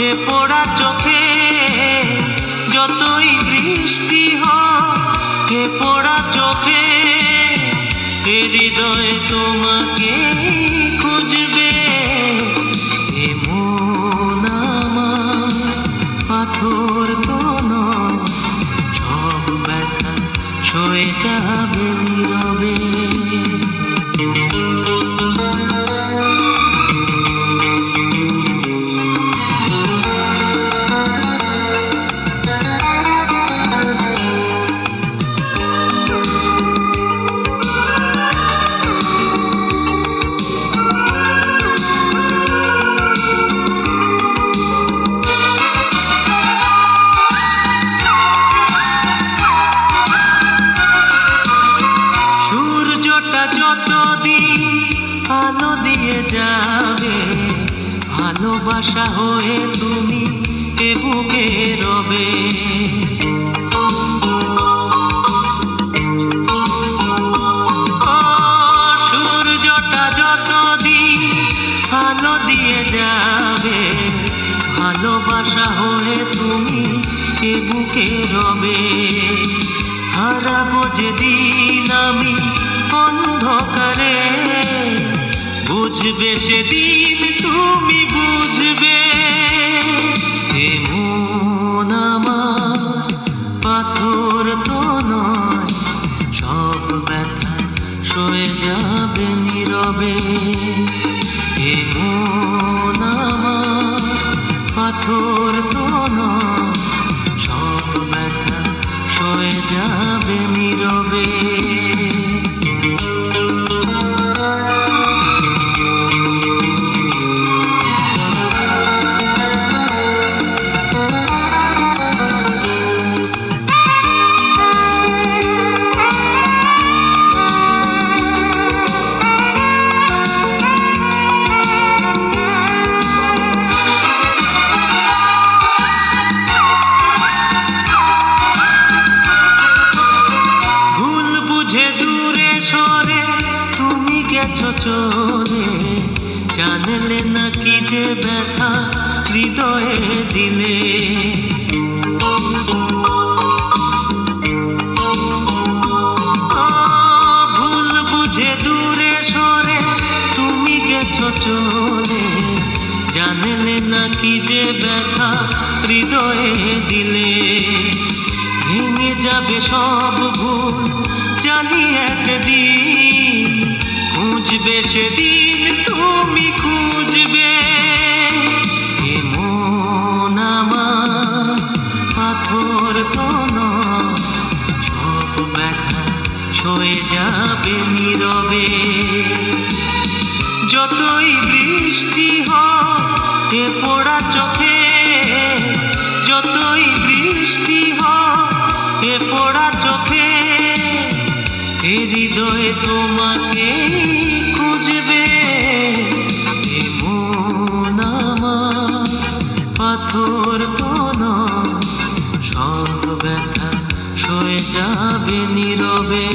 এ পোড়া চোখে যতই বৃষ্টি হয়, এ পোড়া চোখে এ হৃদয়ে তোমাকে খুঁজবে। এ মন আমার পাথর তো নয়, সব ব্যথা সয়ে যাবে নীরবে। যতদিন আলো দিয়ে যাবে, ভালোবাসা হয়ে তুমি এ বুকে রবে। সূর্যটা যতদিন আলো দিয়ে যাবে, ভালোবাসা হয়ে তুমি এ বুকে রবে। হারাবো যেদিন আমি অন্ধকারে, বুঝবে সেদিন তুমি বুঝবে। এ মন আমার পাথর তো নয়, সব ব্যথা সয়ে যাবে নীরবে। এ মন আমার পাথর তো নয়, সব ব্যথা সয়ে যাবে নীরবে। দূরে সরে তুমি গেছো চলে, জানলে না কি যে ব্যথা হৃদয়ে দিলে। ভুল বুঝে দূরে সরে তুমি গেছো চলে, জানলে না কি যে ব্যথা হৃদয়ে দিলে। ভেঙে যাবে সব ভুল জানি একদিন, খুঁজবে সেদিন তুমি খুঁজবে। এ মন আমার পাথর তো নয়, সব ব্যথা সয়ে যাবে নীরবে। যতই বৃষ্টি হয় এ পোড়া চোখে, যতই বৃষ্টি হয় এ পোড়া চোখে, এ হৃদয়ে তোমাকে খুঁজবে। এ মন আমার পাথর তো নয়, সব ব্যথা সয়ে যাবে নীরবে।